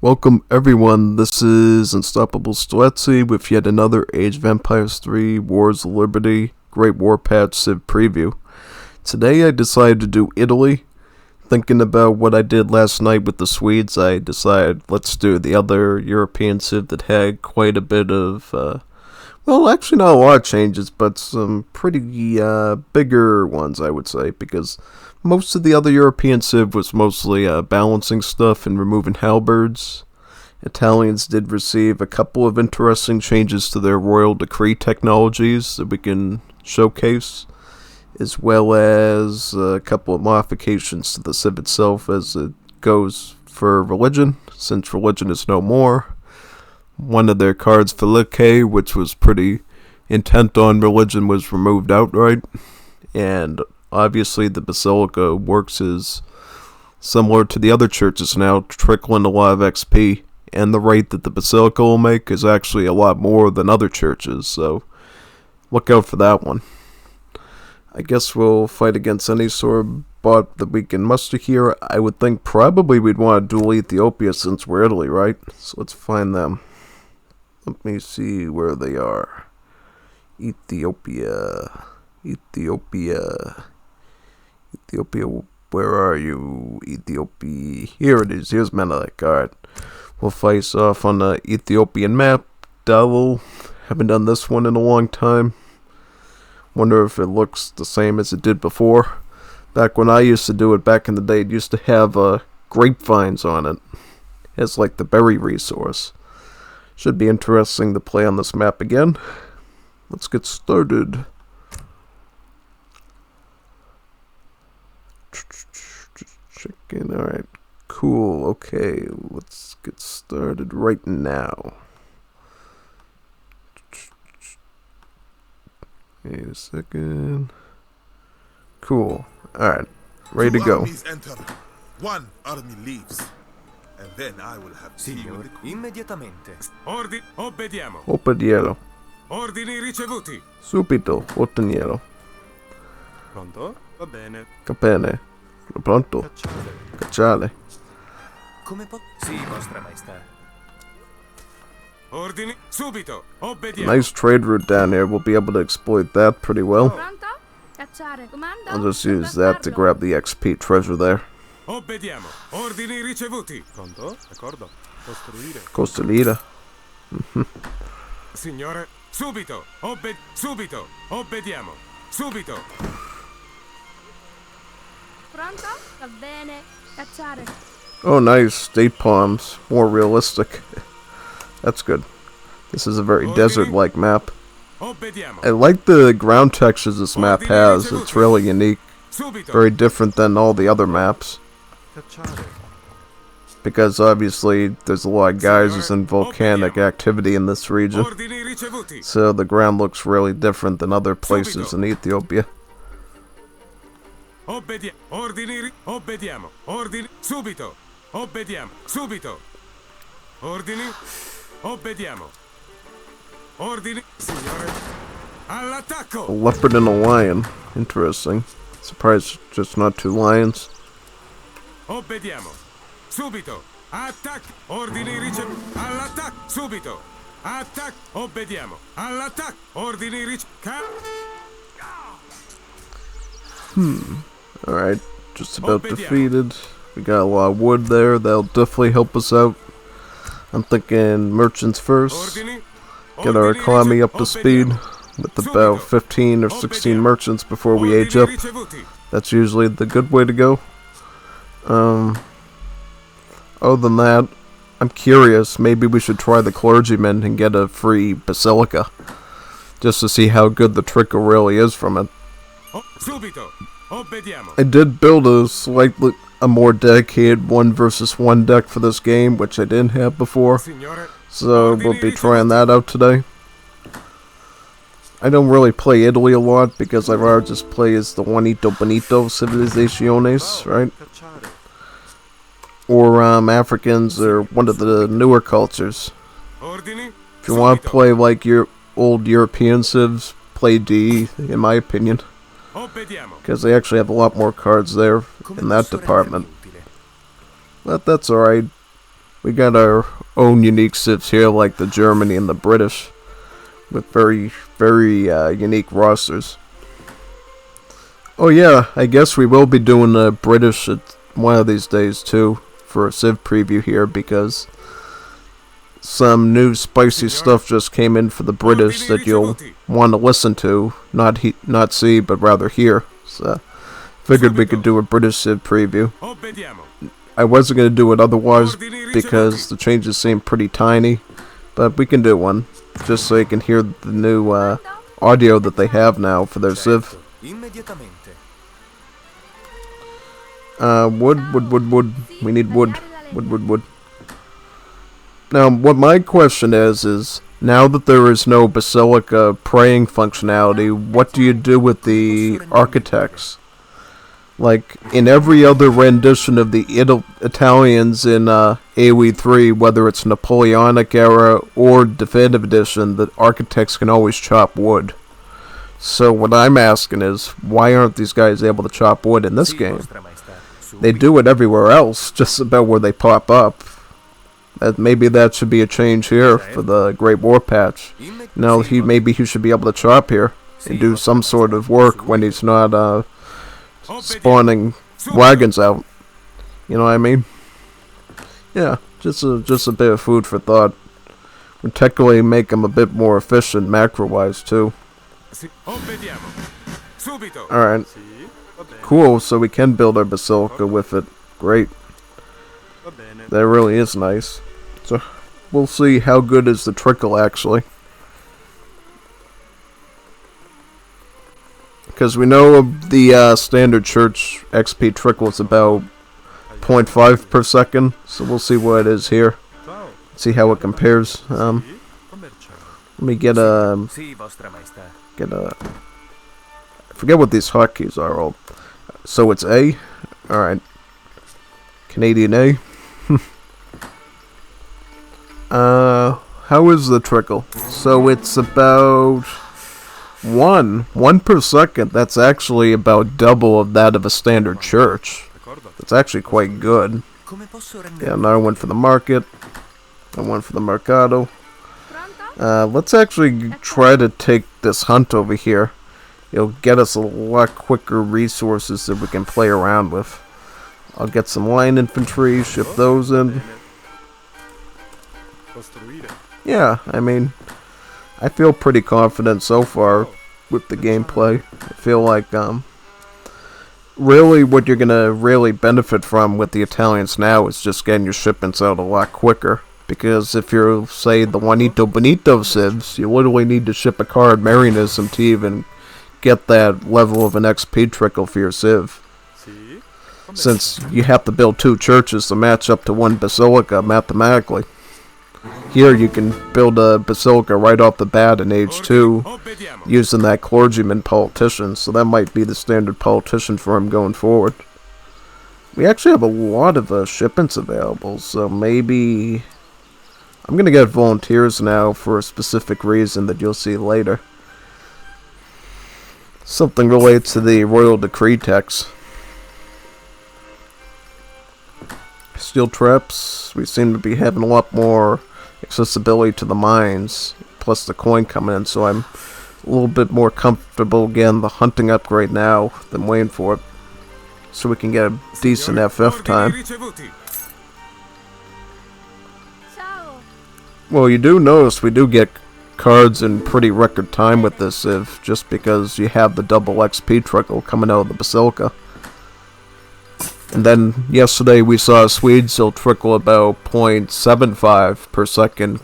Welcome everyone, this is Unstoppable Stelezzi with yet another Age of Empires 3 Wars of Liberty Great War Patch Civ preview. Today I decided to do Italy. Thinking about what I did last night with the Swedes, I decided let's do the other European Civ that had quite a bit of, well, actually not a lot of changes, but some pretty bigger ones, I would say, because most of the other European Civ was mostly balancing stuff and removing halberds. Italians did receive a couple of interesting changes to their royal decree technologies that we can showcase, as well as a couple of modifications to the Civ itself as it goes for religion, since religion is no more. One of their cards, Felice, which was pretty intent on religion, was removed outright, and obviously the Basilica works as similar to the other churches now, trickling a lot of XP, and the rate that the Basilica will make is actually a lot more than other churches, so look out for that one. I guess we'll fight against any sort of bot that we can muster here. I would think probably we'd want to duel Ethiopia since we're Italy, right? So let's find them. Let me see where they are. Ethiopia, where are you? Ethiopia, here it is, here's Menelik. Alright, we'll face off on the Ethiopian map. Davil, haven't done this one in a long time. Wonder if it looks the same as it did before. Back when I used to do it back in the day, it used to have grapevines on it as like the berry resource. Should be interesting to play on this map again. Let's get started. Chicken, alright, cool, okay, let's get started right now. Wait a second. Cool, alright, ready to go. Enter. One army leaves, and then I will have Signor, immediatamente. Obbediero. Ordini ricevuti. Subito, otteniero. Pronto? Va bene. Capene. Pronto? Cacciale. Come Sì, vostra maestà. Ordini subito. Obbediamo. Nice trade route down here. We'll be able to exploit that pretty well. Pronto? Cacciare. Comando? I'll just use that to grab the XP treasure there. Obbediamo. Ordini ricevuti. Pronto? D'accordo. Costruire. Signore, subito. Subito. Obbediamo. Subito. Pronto? Va bene. Cacciare. Oh, nice. State palms. More realistic. That's good. This is a very desert-like map. I like the ground textures this map has. It's really unique. Very different than all the other maps. Because obviously there's a lot of geysers and volcanic activity in this region. So the ground looks really different than other places in Ethiopia. Obbediamo. Ordini subito. Obbediamo. Subito. Ordini. Obbediamo. Ordini. Signore. All'attacco. A leopard and a lion. Interesting. Surprised just not two lions. Obbediamo. Subito. Attack. Ordini ricevuti. All'attacco. Subito. Attack. Obbediamo. All'attacco. Ordini ricevuti. Alright, just about defeated. We got a lot of wood there. That'll definitely help us out. I'm thinking merchants first. Get our economy up to speed with about 15 or 16 merchants before we age up. That's usually the good way to go. Other than that, I'm curious. Maybe we should try the clergyman and get a free Basilica. Just to see how good the trickle really is from it. I did build a more dedicated 1-versus-1 deck for this game, which I didn't have before. So we'll be trying that out today. I don't really play Italy a lot because I'd rather just play as the Juanito Bonito Civilizaciones, right? Or Africans or one of the newer cultures. If you want to play like your old European civs, play D, in my opinion. Because they actually have a lot more cards there in that department. But that's alright. We got our own unique civs here, like the Germany and the British, with very, very unique rosters. Oh yeah, I guess we will be doing a British one of these days too, for a civ preview here, because some new spicy stuff just came in for the British that you'll want to listen to, not see, but rather hear. So, figured we could do a British civ preview. I wasn't going to do it otherwise because the changes seem pretty tiny, but we can do one, just so you can hear the new audio that they have now for their civ. Wood. We need wood. Wood. Now, what my question is now that there is no Basilica praying functionality, what do you do with the architects? Like, in every other rendition of the Italians in AoE 3, whether it's Napoleonic era or Definitive Edition, the architects can always chop wood. So what I'm asking is, why aren't these guys able to chop wood in this game? They do it everywhere else, just about where they pop up. Maybe that should be a change here for the Great War patch. Maybe he should be able to chop here and do some sort of work when he's not spawning wagons out. You know what I mean? Yeah, just a bit of food for thought. Would technically make him a bit more efficient macro-wise too. Alright. Cool, so we can build our Basilica with it. Great. That really is nice. So, we'll see how good is the trickle actually. Because we know the standard church XP trickle is about 0.5 per second. So we'll see what it is here. See how it compares. Let me get a... I forget what these hotkeys are all. So it's A. Alright. Canadian A. How is the trickle? So it's about 1 per second. That's actually about double of that of a standard church. That's actually quite good. Yeah, now I went for the market. I went for the mercado. Let's actually try to take this hunt over here. It'll get us a lot quicker resources that we can play around with. I'll get some line infantry, ship those in. Yeah, I mean, I feel pretty confident so far with the gameplay. I feel like, really what you're gonna really benefit from with the Italians now is just getting your shipments out a lot quicker. Because if you're, say, the Juanito Benito civs, you literally need to ship a card Marianism to even get that level of an XP trickle for your civ. Since you have to build 2 churches to match up to 1 Basilica mathematically. Here you can build a Basilica right off the bat in Age 2 using that clergyman politician, so that might be the standard politician for him going forward. We actually have a lot of shipments available, so maybe... I'm gonna get volunteers now for a specific reason that you'll see later. Something related to the royal decree text. Steel traps, we seem to be having a lot more accessibility to the mines, plus the coin coming in, so I'm a little bit more comfortable getting the hunting upgrade now than waiting for it, so we can get a decent FF time. Well, you do notice we do get cards in pretty record time with this civ, just because you have the double XP trickle coming out of the Basilica. And then yesterday we saw Swedes still trickle about 0.75 per second,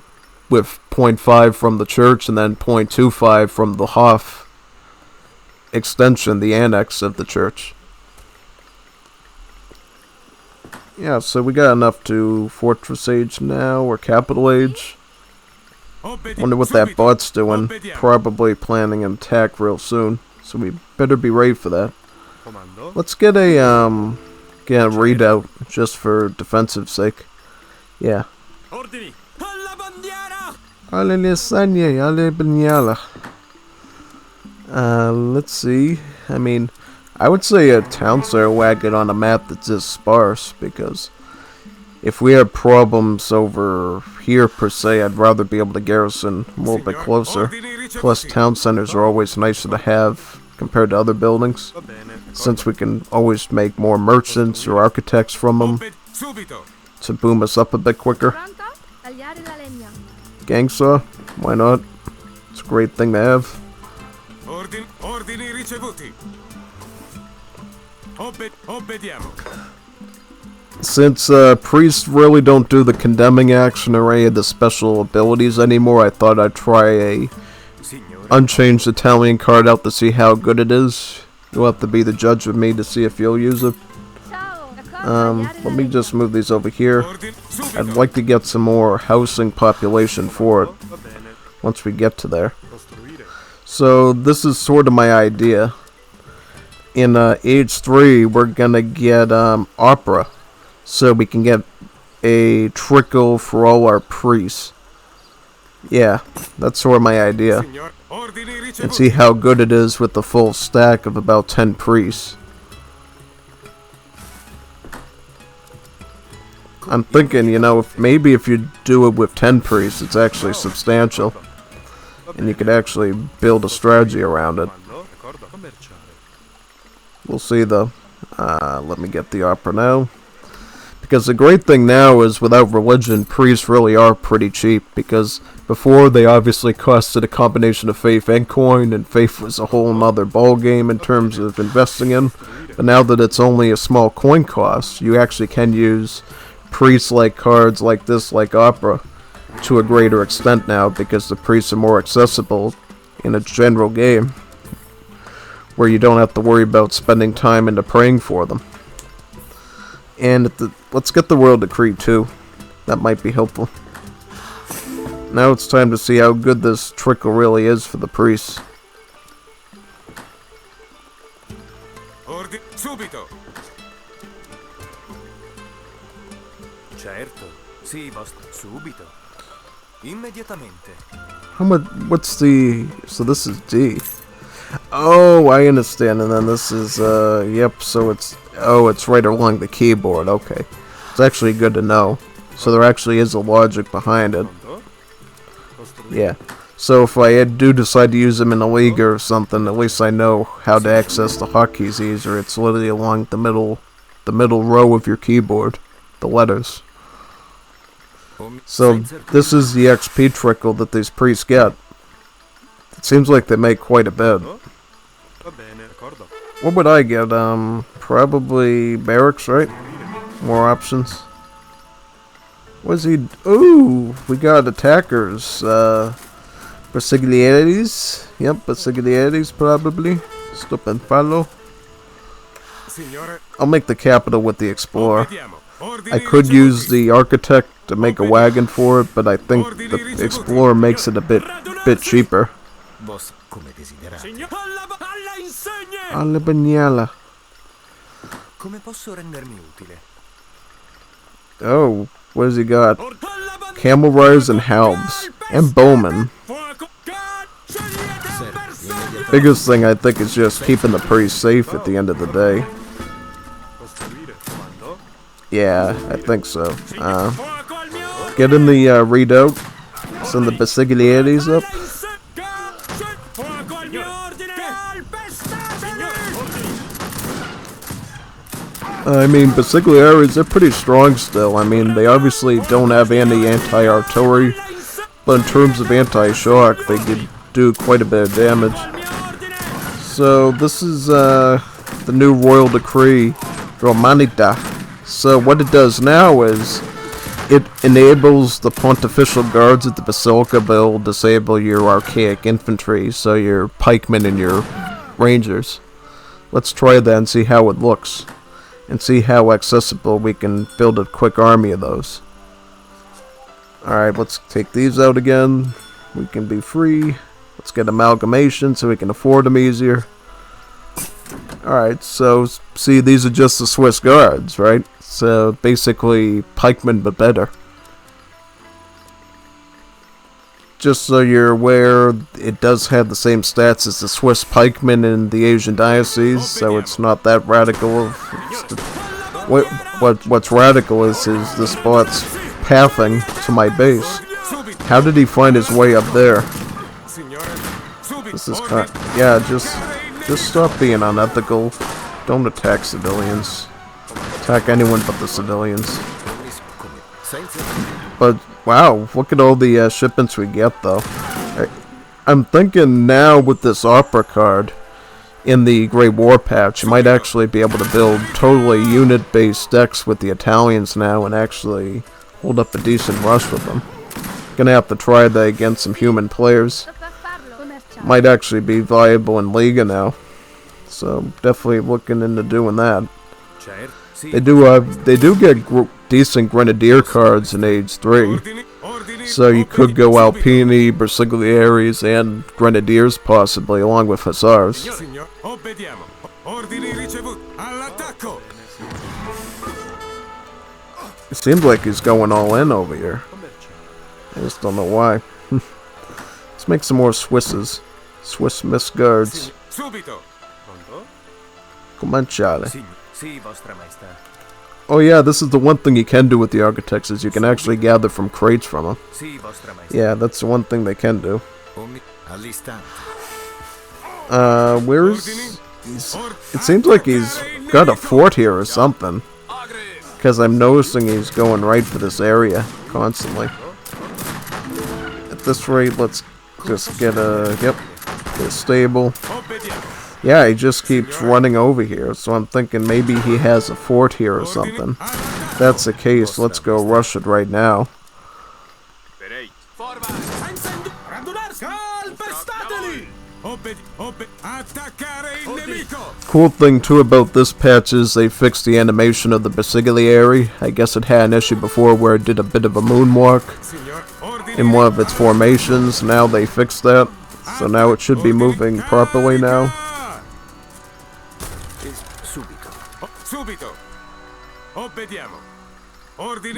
with 0.5 from the church and then 0.25 from the Hof extension, the annex of the church. Yeah, so we got enough to Fortress Age now, or Capital Age. Wonder what that bot's doing. Probably planning an attack real soon, so we better be ready for that. Let's get a readout, just for defensive sake. Yeah. Let's see. I mean, I would say a town center wagon on a map that's just sparse, because if we have problems over here per se, I'd rather be able to garrison a little bit closer. Plus, town centers are always nicer to have compared to other buildings, since we can always make more merchants or architects from them to boom us up a bit quicker. Pronto? Tagliare la legna. Gang saw? Why not? It's a great thing to have. Ordini ricevuti. Obbediamo. Since priests really don't do the condemning action or any of the special abilities anymore, I thought I'd try a unchanged Italian card out to see how good it is. You'll have to be the judge with me to see if you'll use it. Ciao. D'accordo, Let me just move these over here. I'd like to get some more housing population for it once we get to there. So this is sort of my idea. In age 3, we're gonna get opera, so we can get a trickle for all our priests. Yeah, that's sort of my idea. And see how good it is with the full stack of about 10 priests. I'm thinking, you know, maybe if you do it with 10 priests, it's actually substantial. And you could actually build a strategy around it. We'll see though. Let me get the opera now. Because the great thing now is, without religion, priests really are pretty cheap. Because before, they obviously costed a combination of faith and coin, and faith was a whole nother ball game in terms of investing in. But now that it's only a small coin cost, you actually can use priest-like cards like this, like opera, to a greater extent now, because the priests are more accessible in a general game, where you don't have to worry about spending time into praying for them. And let's get the royal decree too. That might be helpful. Now it's time to see how good this trickle really is for the priests. Subito. Certo, sì, subito. Immediatamente. How much? What's the? So this is D. Oh, I understand. And then this is yep. So it's it's right along the keyboard. Okay, it's actually good to know. So there actually is a logic behind it. Yeah. So if I do decide to use them in a league or something, at least I know how to access the hotkeys easier. It's literally along the middle row of your keyboard, the letters. So this is the XP trickle that these priests get. It seems like they make quite a bit. What would I get? Probably barracks, right? More options. What's he? Ooh, we got attackers. Basiglieres. Yep, Basiglieres probably. Stop and follow. I'll make the capital with the explorer. I could use the architect to make a wagon for it, but I think the explorer makes it a bit cheaper. Alla bagnala. Oh, what has he got? Camel riders and halbs. And bowmen. Biggest thing I think is just keeping the priests safe at the end of the day. Yeah, I think so. Get in the redoubt. Send the Basiglieres up. I mean, Basiglieres, they're pretty strong still. I mean, they obviously don't have any anti-artillery, but in terms of anti-shock, they could do quite a bit of damage. So, this is the new royal decree, Romanita. So, what it does now is, it enables the pontifical guards at the Basilica build disable your archaic infantry, so your pikemen and your rangers. Let's try that and see how it looks. And see how accessible we can build a quick army of those. Alright, let's take these out again. We can be free. Let's get amalgamation so we can afford them easier. Alright, so see, these are just the Swiss guards, right? So basically pikemen but better. Just so you're aware, it does have the same stats as the Swiss Pikemen in the Asian diocese, so it's not that radical. what's radical is this bot's pathing to my base. How did he find his way up there? This is yeah, just stop being unethical. Don't attack civilians. Attack anyone but the civilians. But wow, look at all the shipments we get though. I'm thinking now with this opera card in the Great War patch, you might actually be able to build totally unit-based decks with the Italians now and actually hold up a decent rush with them. Gonna have to try that against some human players. Might actually be viable in Liga now, so definitely looking into doing that. They do get decent Grenadier cards in Age 3, so you could go Alpini, Bersaglieri, and Grenadiers possibly, along with Hussars. It seems like he's going all in over here. I just don't know why. Let's make some more Swisses. Swiss Miss Guards. Cominciare. Oh yeah, this is the one thing you can do with the Architects, is you can actually gather from crates from them. Yeah, that's the one thing they can do. Where is... It seems like he's got a fort here or something. Because I'm noticing he's going right for this area constantly. At this rate, let's just get a... Yep. Get a stable. Yeah, he just keeps running over here, so I'm thinking maybe he has a fort here or something. If that's the case, let's go rush it right now. Cool thing too about this patch is they fixed the animation of the Basilica. I guess it had an issue before where it did a bit of a moonwalk in one of its formations. Now they fixed that, so now it should be moving properly now.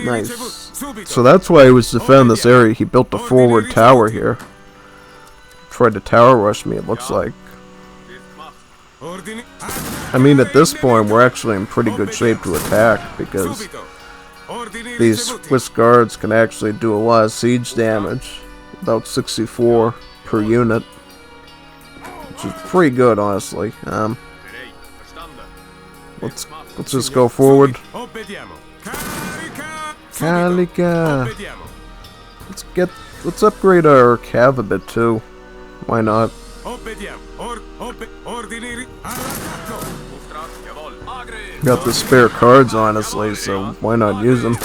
Nice. So that's why he was defending this area. He built a forward tower here. Tried to tower rush me, it looks like. I mean, at this point, we're actually in pretty good shape to attack, because these Swiss guards can actually do a lot of siege damage. About 64 per unit. Which is pretty good, honestly. Let's just go forward. Calica. Let's upgrade our cav a bit too. Why not? Got the spare cards, honestly, so why not use them?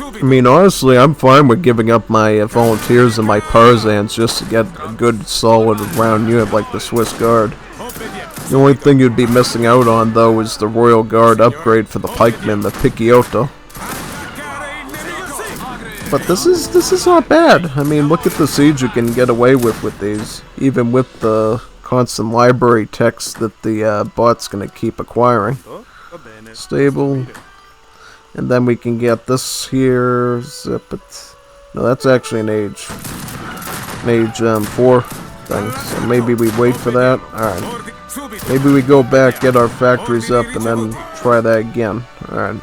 I mean, honestly, I'm fine with giving up my volunteers and my partisans just to get a good, solid round unit like the Swiss Guard. The only thing you'd be missing out on, though, is the Royal Guard upgrade for the Pikemen, the Picciotto. But this is not bad. I mean, look at the siege you can get away with these, even with the constant library text that the bot's gonna keep acquiring. Stable. And then we can get this here. Zip it. No, that's actually an age 4 thing. So maybe we wait for that. Alright. Maybe we go back, get our factories up, and then try that again. Alright.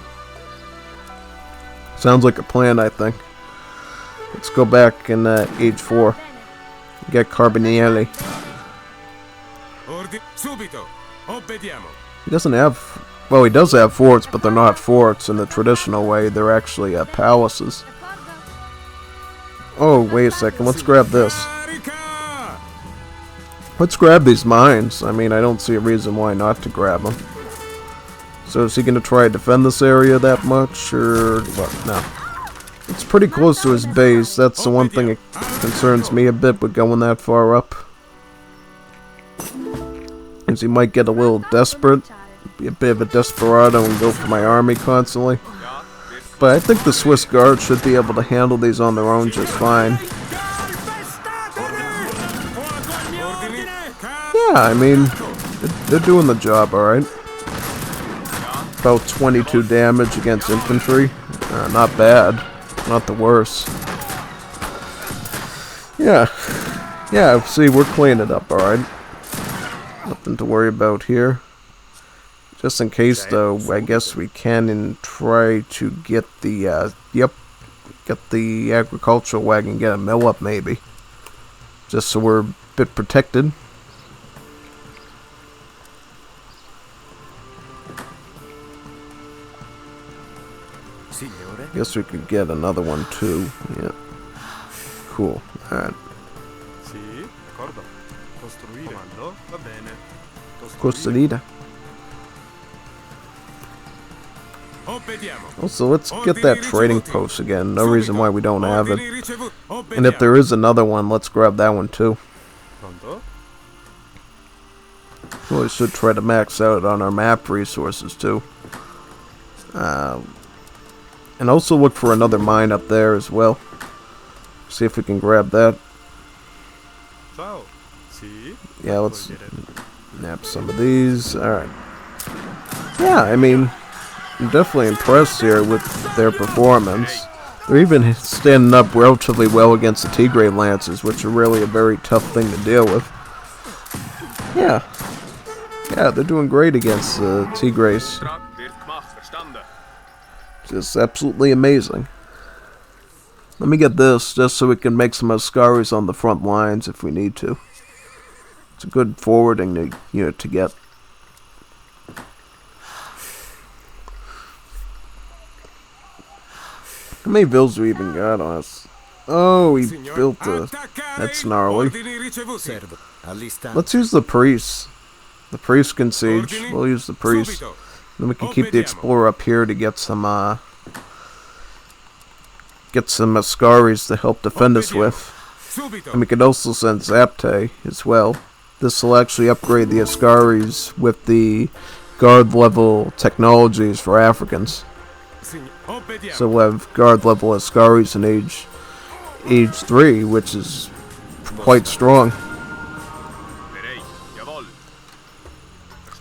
Sounds like a plan, I think. Let's go back in age 4. Get Carbinieri. He doesn't have... Well, he does have forts, but they're not forts in the traditional way. They're actually palaces. Oh, wait a second. Let's grab this. Let's grab these mines. I mean, I don't see a reason why not to grab them. So is he going to try to defend this area that much, or what? No. It's pretty close to his base. That's the one thing that concerns me a bit with going that far up. Because he might get a little desperate. Be a bit of a desperado and go for my army constantly. But I think the Swiss Guard should be able to handle these on their own just fine. Yeah, I mean, they're doing the job alright. About 22 damage against infantry. Not bad. Not the worst. Yeah. Yeah, see, we're cleaning up, alright. Nothing to worry about here. Just in case, though, I guess we can try to get the, get the agricultural wagon, get a mill up, maybe. Just so we're a bit protected. Signore? Guess we could get another one, too. Yeah. Cool. Alright. Sì, d'accordo. Costruire. Comando, va bene. Costruire. Obbediamo. Also, let's get that trading post again. No reason why we don't have it. And if there is another one, let's grab that one too. Pronto? We should try to max out on our map resources too. And also look for another mine up there as well. See if we can grab that. Ciao. Sì. Yeah, let's nap some of these. Alright. Yeah, I mean, I'm definitely impressed here with their performance. They're even standing up relatively well against the Tigray Lancers, which are really a very tough thing to deal with. Yeah. Yeah, they're doing great against the Tigrays. Just absolutely amazing. Let me get this, just so we can make some Ascaris on the front lines if we need to. It's a good forwarding unit to get. How many builds do we even got on us? Oh, we built the... That's gnarly. Let's use the priest. The priest can siege. We'll use the priest. Then we can keep the explorer up here to get some Ascaris to help defend us with. And we could also send Zapte as well. This will actually upgrade the Ascaris with the guard level technologies for Africans. So we'll have guard level Ascaris in age 3, which is quite strong.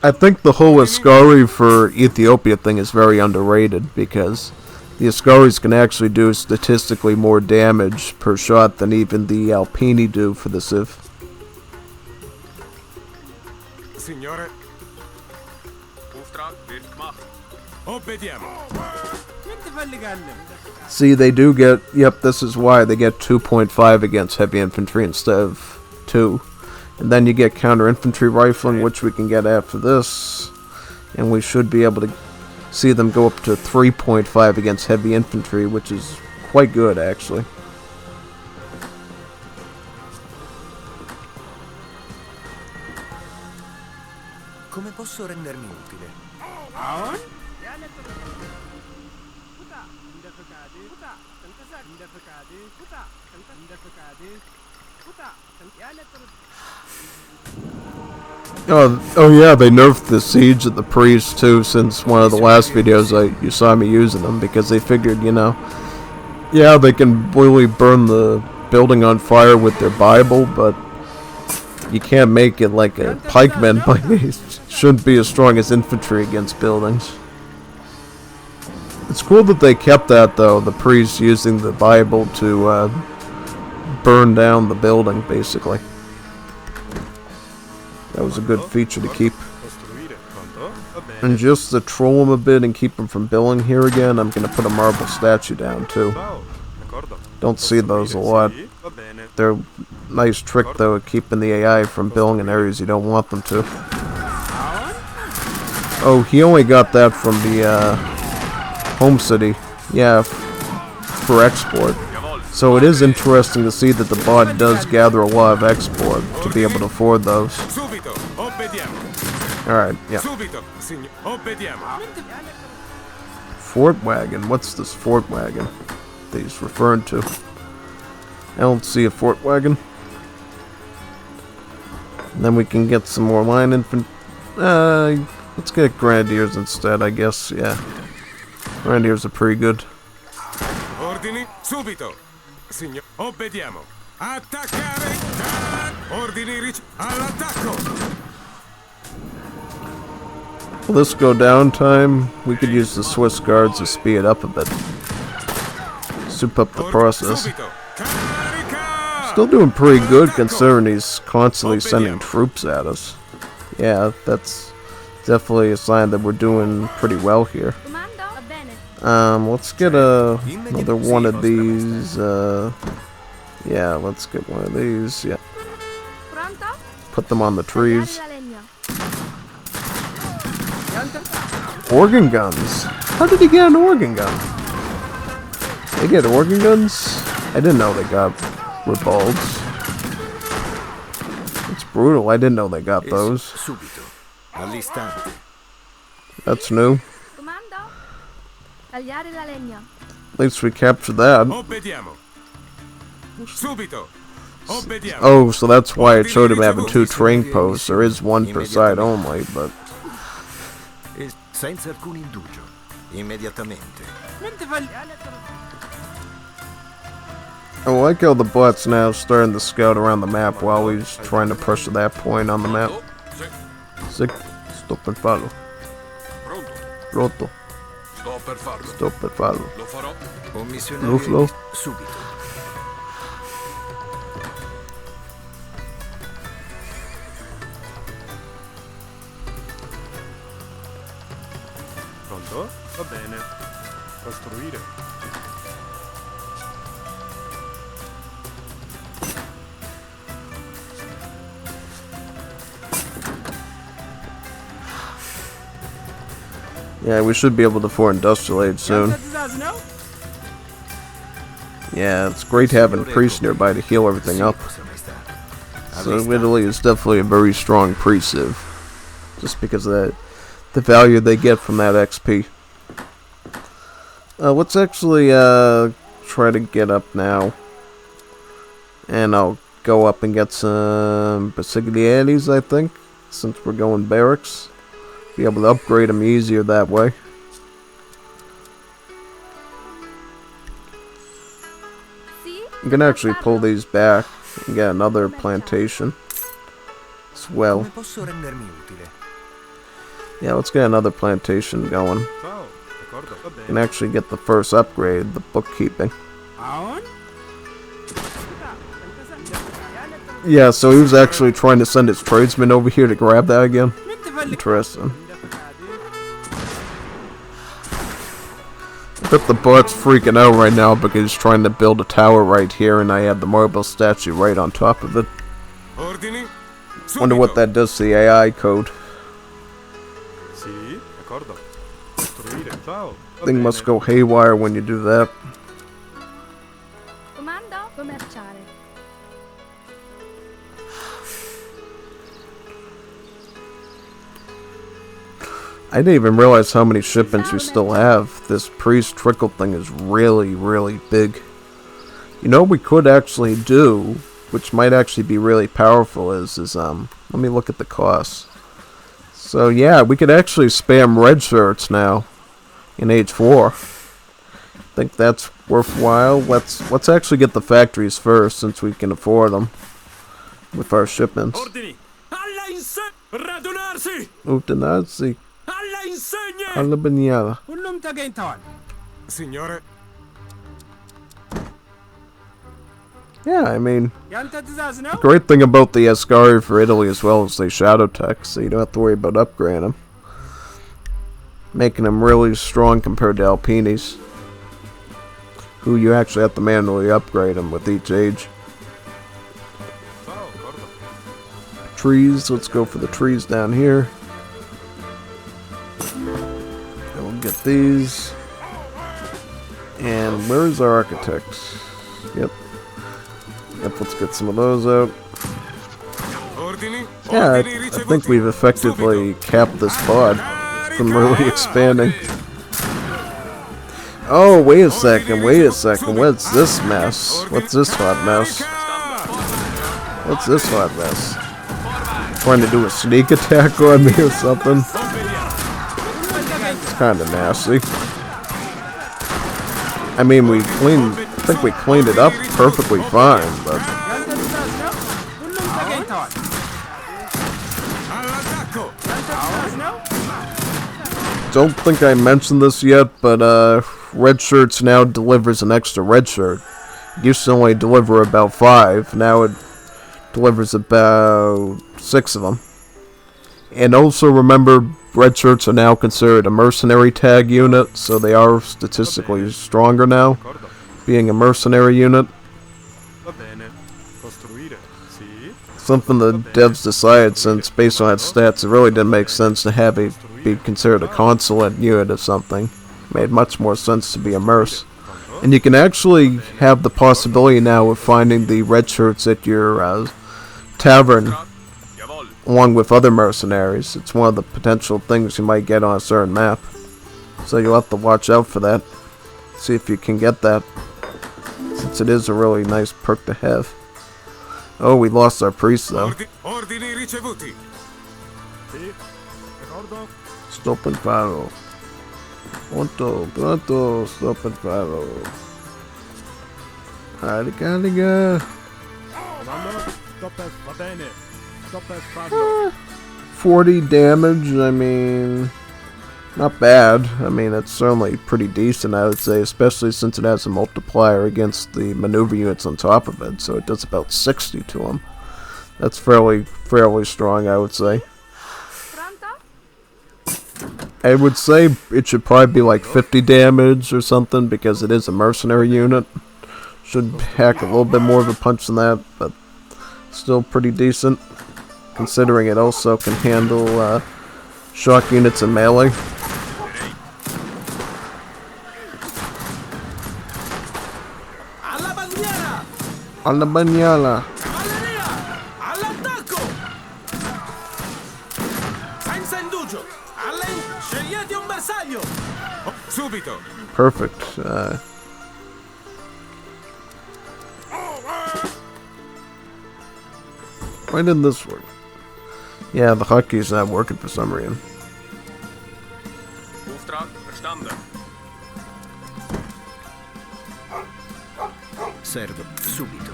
I think the whole Ascari for Ethiopia thing is very underrated, because the Ascaris can actually do statistically more damage per shot than even the Alpini do for the Civ. Signore. Obbediamo. See, they do get... Yep, this is why they get 2.5 against heavy infantry instead of 2. And then you get counter-infantry rifling, which we can get after this. And we should be able to see them go up to 3.5 against heavy infantry, which is quite good, actually. Come posso rendermi utile? Oh yeah, they nerfed the siege of the priest too since one of the last videos you saw me using them, because they figured, you know, yeah, they can really burn the building on fire with their Bible, but you can't make it like a pikeman. It shouldn't be as strong as infantry against buildings. It's cool that they kept that though, the priest using the Bible to burn down the building, basically. That was a good feature to keep. And just to troll them a bit and keep them from building here again, I'm going to put a marble statue down too. Don't see those a lot. They're a nice trick though at keeping the AI from building in areas you don't want them to. Oh, he only got that from the home city. Yeah, for export. So it is interesting to see that the bot does gather a lot of export to be able to afford those. Alright, yeah. Fort wagon. What's this fort wagon that he's referring to? I don't see a fort wagon. And then we can get some more line infantry. Let's get grenadiers instead, I guess. Yeah. Grenadiers are pretty good. Ordini subito. Signor, obbediamo. Attaccare! Ordini all'attacco! Will this go down time? We could use the Swiss guards to speed it up a bit. Soup up the process. still doing pretty good considering he's constantly sending troops at us. Yeah, that's definitely a sign that we're doing pretty well here. Comando? Va bene. Let's get another one of these. Yeah, let's get one of these. Yeah. Pronto? Put them on the trees. Tagliare la legna. Organ guns. How did he get an organ gun? They get organ guns? I didn't know they got revolves. It's brutal. I didn't know they got those. Subito. All'istante. That's new. Comando? Tagliare la legna. At least we captured that. Obbediamo. Subito. Obbediamo. Oh, so that's why it showed him having 2 train posts. There is 1 per side only, but... E senza alcun indugio. Immediatamente. I like how the bot's now starting to scout around the map while he's trying to push to that point on the map. Sick. Sto per farlo. Pronto. Sto per farlo. Commissionario Ruflo. subito. Pronto? Va bene. Costruire. Yeah, we should be able to afford industrial aid soon. Yeah, it's great having priests nearby to heal everything up. So Italy is definitely a very strong priest civ, just because of that, the value they get from that XP. Let's actually try to get up now, and I'll go up and get some Basilica, I think, since we're going barracks. Be able to upgrade them easier that way. I'm gonna actually pull these back and get another plantation as well. Come posso rendermi utile? Yeah, let's get another plantation going. Ciao. D'accordo. Va bene. And actually get the first upgrade, the bookkeeping. Yeah, so he was actually trying to send his tradesman over here to grab that again. Interesting. I bet the bot's freaking out right now because he's trying to build a tower right here and I have the marble statue right on top of it. Ordini. Wonder what that does to the AI code. Sì, d'accordo. Costruire. Ciao. Va Thing bene. must go haywire when you do that. Comando? Commerciare. I didn't even realize how many shipments we still have. This priest trickle thing is really, really big. You know what we could actually do, which might actually be really powerful, is let me look at the costs. So yeah, we could actually spam red shirts now in Age 4. I think that's worthwhile. Let's actually get the factories first since we can afford them with our shipments. Ordini. Alla inse. Radunarsi. Utanazi. Alla insegne. Alla bagnata. Signore. Yeah, I mean, the great thing about the Ascari for Italy as well is they shadow tech, so you don't have to worry about upgrading them. Making them really strong compared to Alpinis, who you actually have to manually upgrade them with each age. Trees, let's go for the trees down here. And we'll get these. And where's our architects? Yep. Yep, let's get some of those out. Yeah, I think we've effectively capped this pod from really expanding. Oh, wait a second, what's this mess? What's this hot mess? What's this hot mess? Trying to do a sneak attack on me or something? It's kinda nasty. I mean, I think we cleaned it up perfectly fine, but... Don't think I mentioned this yet, but Red Shirts now delivers an extra red shirt used to only deliver about 5. Now it delivers about 6 of them. And also remember, red shirts are now considered a mercenary tag unit, so they are statistically stronger now, D'accordo. being a mercenary unit. Va bene. Costruire. Sì. Something the devs decided, since based on its stats, it really didn't make sense to have it be considered a consulate unit or something. It made much more sense to be a merc. And you can actually have the possibility now of finding the red shirts at your tavern, along with other mercenaries. It's one of the potential things you might get on a certain map. So you'll have to watch out for that. See if you can get that, since it is a really nice perk to have. Oh, we lost our priest though. Ordini ricevuti. Sì. D'accordo. Stop and faro. Pronto, stop and faro. Carica. Comando. Stop. Va bene. Stop e farlo. 40 damage, I mean, not bad. I mean, it's certainly pretty decent, I would say, especially since it has a multiplier against the maneuver units on top of it, so it does about 60 to them. That's fairly strong, I would say. Pronto? I would say it should probably be like 50 damage or something, because it is a mercenary unit. Should pack a little bit more of a punch than that, but still pretty decent, considering it also can handle shock units and melee. Alla bandiera! Alla bagnala. Cavalleria! All'attacco! Senza indugio! Scegliete un bersaglio! Subito. Perfect. Why didn't this work? Yeah, the hotkey's not working for some reason. Auftrag verstanden. Servo, subito.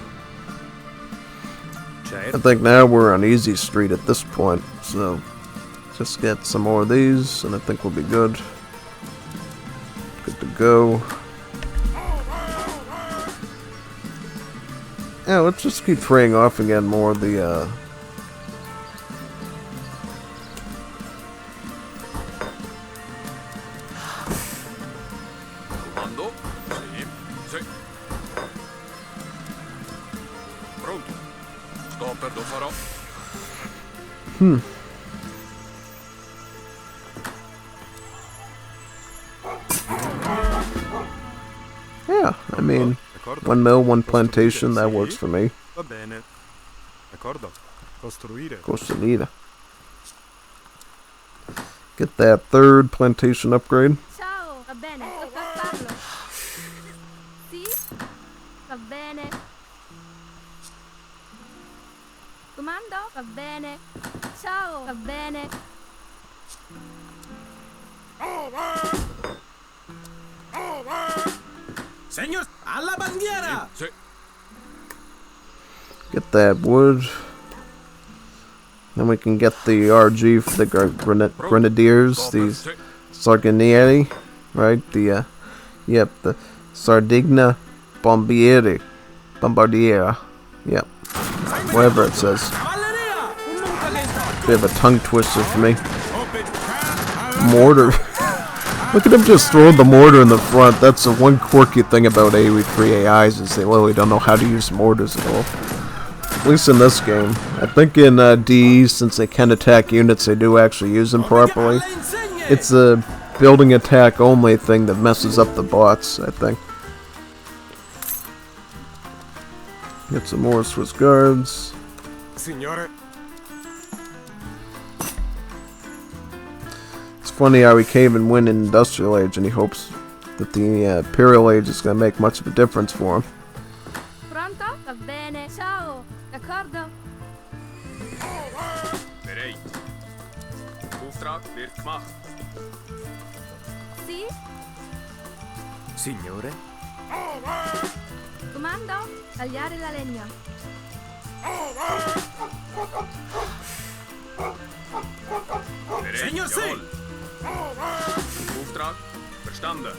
I think now we're on easy street at this point, so just get some more of these, and I think we'll be good. Good to go. Yeah, let's just keep trading off again more of the, Comando. Sì. Sì. Pronto. Sto per lo farò. yeah, I mean, D'accordo. 1 mill, 1 plantation, that works for me. Va bene. D'accordo. Costruire. Costa Rica. Get that 3rd plantation upgrade. Ciao, va bene, tocca farlo. Sì, va bene. Comando, va bene. Ciao, va bene. Signor, alla bandiera! Sì. Get that wood. Then we can get the RG for the Grenadiers, these Carbinieri, right? The, yep, the Sardigna Bombardieri. Bombardiera. Yep. Whatever it says. Cavalleria! Bit of a tongue twister for me. Mortar. Look at him just throwing the mortar in the front. That's the one quirky thing about AoE3 AIs, is they literally don't know how to use mortars at all. At least in this game. I think in DE, since they can attack units, they do actually use them properly. It's a building attack only thing that messes up the bots, I think. Get some more Swiss guards. Signore. It's funny how he can't even win in Industrial Age, and he hopes that the Imperial Age is going to make much of a difference for him. Pronto? Va bene. Ciao, d'accordo? Bereit. Auftrag wird gemacht. Sì, Signore? comando, tagliare la legna. Bereit. Signor, sì. Jawohl. Auftrag verstanden.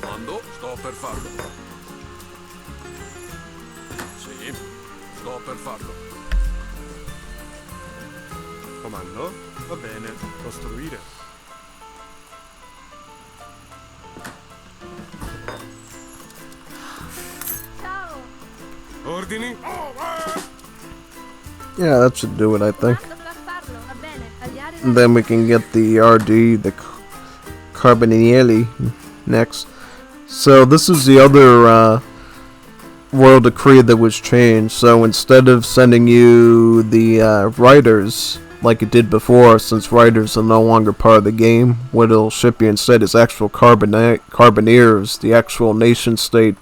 Kommando. Sto per farlo. Sto per farlo. Comando? Va bene. Costruire. Ciao. Ordini? Yeah, that should do it, I think. Basta per farlo, va bene. Tagliare And then we can get the RD, the Carbinieri, next. So this is the other royal decree that was changed. So instead of sending you the Ruyters like it did before, since Ruyters are no longer part of the game, what it'll ship you instead is actual Carbiniers, the actual nation-state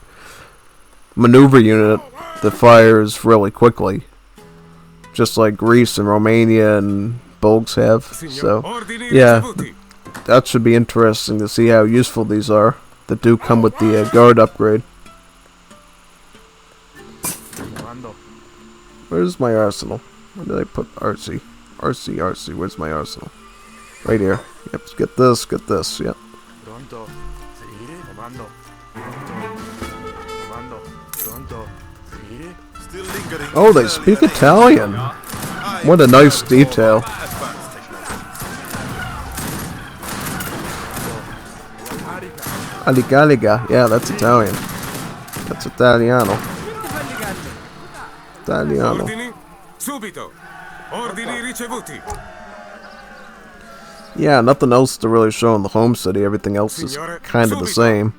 maneuver unit that fires really quickly, just like Greece and Romania and Bulgs have. So yeah, that should be interesting to see how useful these are that do come with the guard upgrade. Comando. Where's my arsenal? Where did I put RC? RC, where's my arsenal? Right here. Yep, let's get this, yep. Pronto. Sì. Comando. Pronto. Comando. Pronto. Sì. Still lingering. Oh, they speak Italian. What a nice detail. Aligaliga, yeah, that's Italian. That's Italiano. Italiano. Ordini? Subito. Ordini ricevuti. Yeah, nothing else to really show in the home city. Everything else is kind of the same.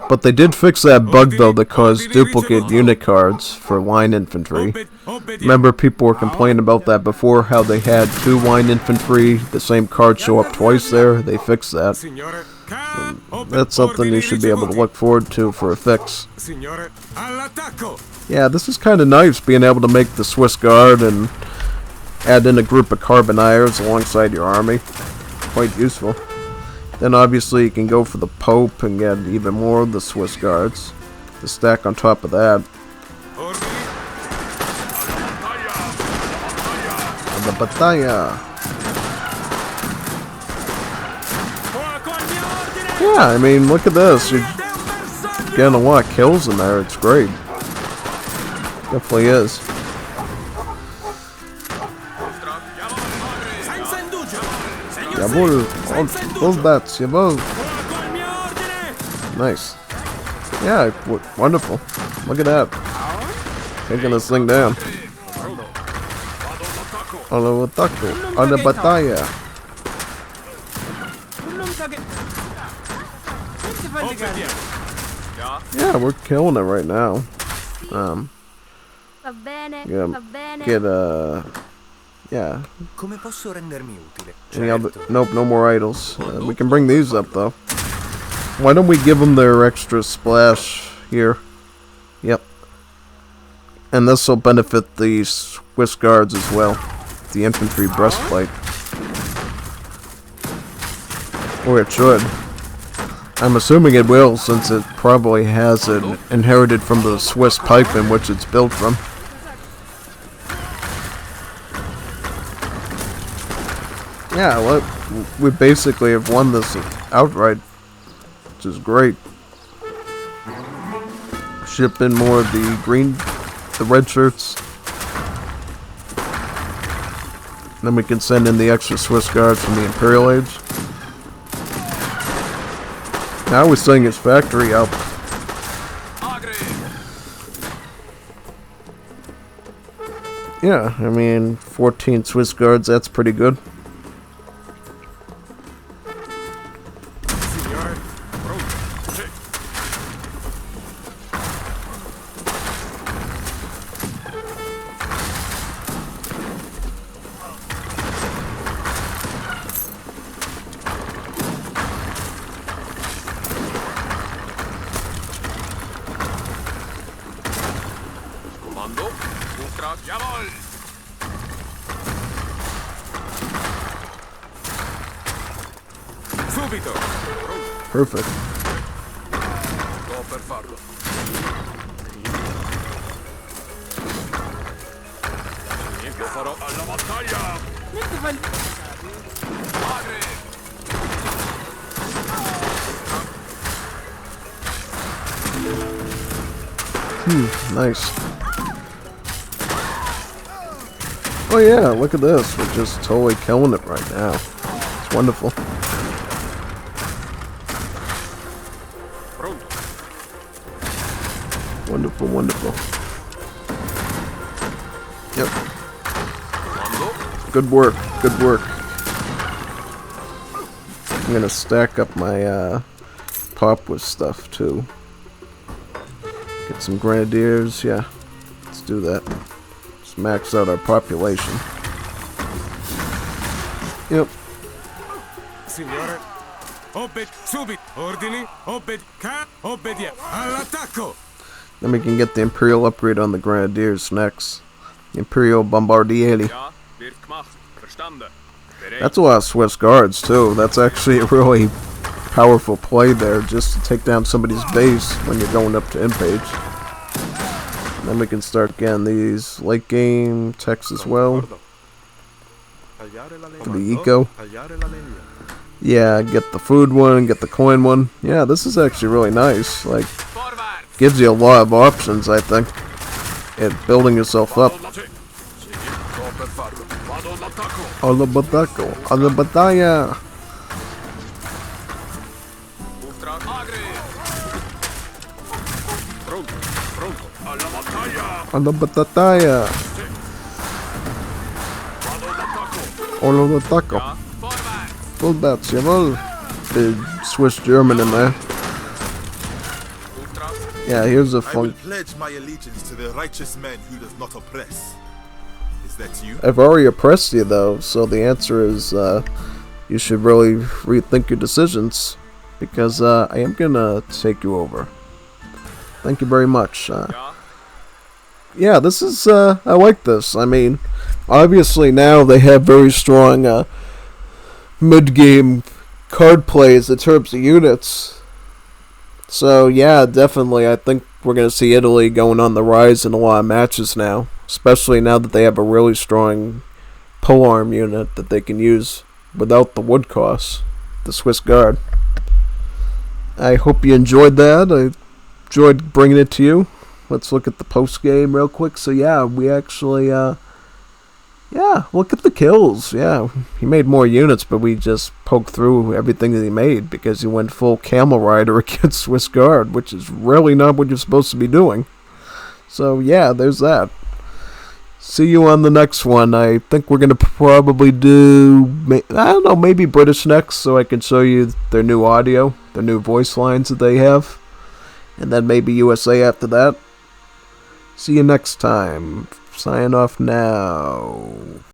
But they did fix that bug, though, that caused duplicate unit cards for line infantry. Remember, people were complaining about that before, how they had 2 line infantry, the same card show up twice there. They fixed that. That's something you should be able to look forward to for a fix. Signore, all'attacco. Yeah, this is kind of nice, being able to make the Swiss Guard and add in a group of Carbiniers alongside your army. Quite useful. Then obviously you can go for the Pope and get even more of the Swiss Guards to stack on top of that. And the Battaglia. Yeah, I mean, look at this. You're getting a lot of kills in there. It's great. Definitely is. Jawohl, all bats, jawohl. Nice. Yeah, wonderful. Look at that. Taking this thing down. Allo attacco. Alla battaglia. Yeah, we're killing it right now. Va bene, Yeah, va bene. get yeah. Come posso rendermi utile? Any other? Nope, no more idols. We can bring these up though. Why don't we give them their extra splash here? Yep. And this will benefit the Swiss Guards as well. The infantry breastplate. Or it should. I'm assuming it will, since it probably has it inherited from the Swiss Pikemen, which it's built from. Yeah, look, we basically have won this outright, which is great. Ship in more of the red shirts. Then we can send in the extra Swiss Guards from the Imperial Age. Now we're setting his factory up. Yeah, I mean, 14 Swiss Guards, that's pretty good. Perfect. Sto per farlo. Io farò alla battaglia. Nice. Oh yeah, look at this. We're just totally killing it right now. It's wonderful. Pronto. Wonderful, wonderful. Yep. Good work, good work. I'm gonna stack up my pop with stuff too. Get some grenadiers, yeah. Let's do that. Let's max out our population. Yep. Signore. Subito. Ordini. Obbedient. All'attacco. Then we can get the Imperial upgrade on the Grenadiers next. Imperial Bombardieri. Ja, wird gemacht. Verstanden. That's a lot of Swiss Guards too. That's actually a really powerful play there, just to take down somebody's base when you're going up to end page. And then we can start getting these late game techs as well. For the eco. Yeah, get the food one, get the coin one. Yeah, this is actually really nice. Like, gives you a lot of options, I think, at building yourself up. Alla batacco, alla battaglia. Alla battaglia. Alla batacco. Full bats, jawohl. Big Swiss German in there. Yeah, here's a I will fun. pledge my allegiance to the righteous man who does not oppress. Is that you? I've already oppressed you though, so the answer is you should really rethink your decisions, because I am gonna take you over. Thank you very much. Yeah, this is I like this. I mean, obviously now they have very strong mid-game card plays in terms of units. So yeah, definitely I think we're going to see Italy going on the rise in a lot of matches now. Especially now that they have a really strong polearm unit that they can use without the wood costs. The Swiss Guard. I hope you enjoyed that. I enjoyed bringing it to you. Let's look at the post-game real quick. So yeah, we actually yeah, look at the kills. Yeah, he made more units, but we just poked through everything that he made because he went full Camel Rider against Swiss Guard, which is really not what you're supposed to be doing. So yeah, there's that. See you on the next one. I think we're going to probably do, I don't know, maybe British next, so I can show you their new audio, their new voice lines that they have. And then maybe USA after that. See you next time. Sign off now.